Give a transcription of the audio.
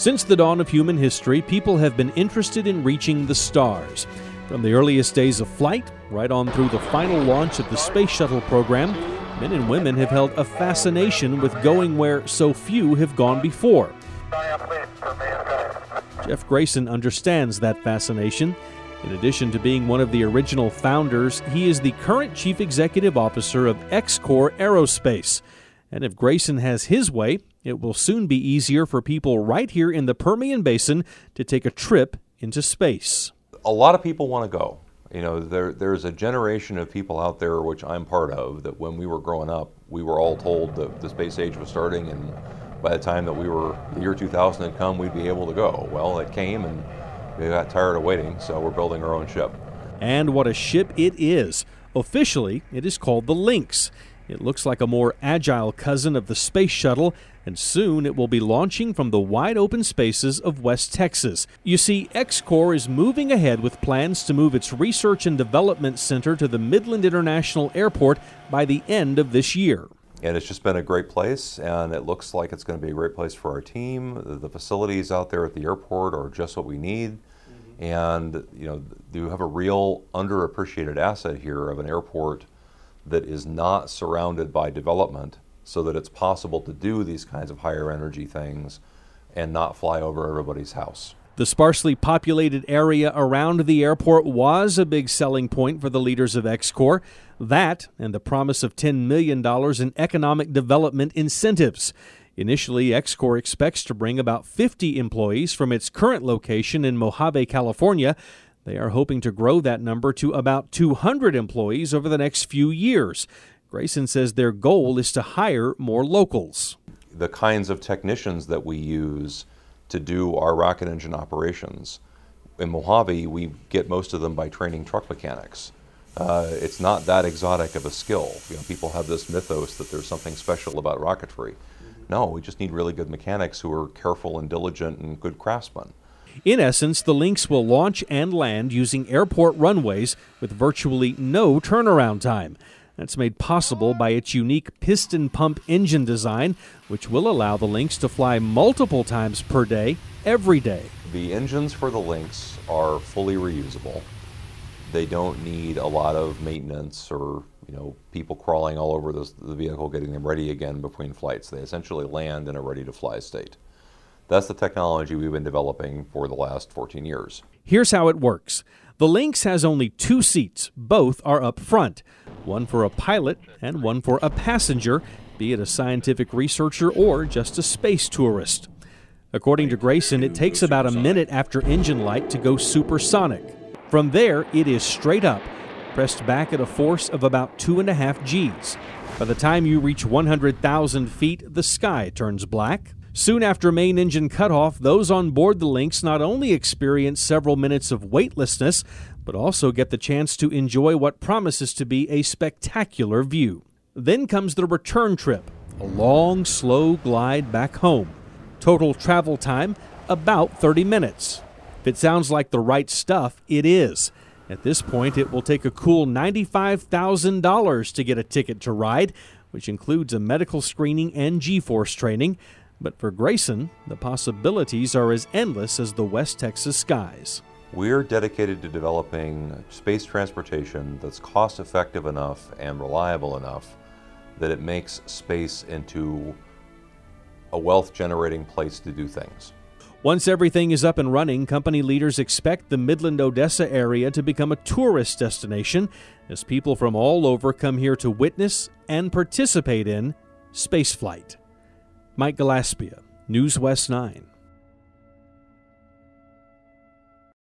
Since the dawn of human history, people have been interested in reaching the stars. From the earliest days of flight, right on through the final launch of the Space Shuttle program, men and women have held a fascination with going where so few have gone before. Jeff Grayson understands that fascination. In addition to being one of the original founders, he is the current Chief Executive Officer of X-Corps Aerospace. And if Grayson has his way, it will soon be easier for people right here in the Permian Basin to take a trip into space. A lot of people want to go. You know, there's a generation of people out there, which I'm part of, that when we were growing up, we were all told that the space age was starting, and by the time that the year 2000 had come, we'd be able to go. Well, it came, and we got tired of waiting, so we're building our own ship. And what a ship it is. Officially, it is called the Lynx. It looks like a more agile cousin of the Space Shuttle, and soon it will be launching from the wide-open spaces of West Texas. You see, X-Corps is moving ahead with plans to move its research and development center to the Midland International Airport by the end of this year. And it's just been a great place, and it looks like it's going to be a great place for our team. The facilities out there at the airport are just what we need. And, you know, you have a real underappreciated asset here of an airport that is not surrounded by development, so that it's possible to do these kinds of higher energy things and not fly over everybody's house. The sparsely populated area around the airport was a big selling point for the leaders of X-Corps. That and the promise of $10 million in economic development incentives. Initially, X-Corps expects to bring about 50 employees from its current location in Mojave, California. They are hoping to grow that number to about 200 employees over the next few years. Grayson says their goal is to hire more locals. The kinds of technicians that we use to do our rocket engine operations, in Mojave, we get most of them by training truck mechanics. It's not that exotic of a skill. You know, people have this mythos that there's something special about rocketry. No, we just need really good mechanics who are careful and diligent and good craftsmen. In essence, the Lynx will launch and land using airport runways with virtually no turnaround time. That's made possible by its unique piston pump engine design, which will allow the Lynx to fly multiple times per day, every day. The engines for the Lynx are fully reusable. They don't need a lot of maintenance or, you know, people crawling all over the vehicle getting them ready again between flights. They essentially land in a ready-to-fly state. That's the technology we've been developing for the last 14 years. Here's how it works. The Lynx has only 2 seats. Both are up front. One for a pilot and one for a passenger, be it a scientific researcher or just a space tourist. According to Grayson, it takes about a minute after engine light to go supersonic. From there, it is straight up, pressed back at a force of about 2.5 Gs. By the time you reach 100,000 feet, the sky turns black. Soon after main engine cutoff, those on board the Lynx not only experience several minutes of weightlessness, but also get the chance to enjoy what promises to be a spectacular view. Then comes the return trip, a long, slow glide back home. Total travel time, about 30 minutes. If it sounds like the right stuff, it is. At this point, it will take a cool $95,000 to get a ticket to ride, which includes a medical screening and G-force training. But for Grayson, the possibilities are as endless as the West Texas skies. We're dedicated to developing space transportation that's cost-effective enough and reliable enough that it makes space into a wealth-generating place to do things. Once everything is up and running, company leaders expect the Midland-Odessa area to become a tourist destination as people from all over come here to witness and participate in spaceflight. Mike Gillespie, NewsWest 9.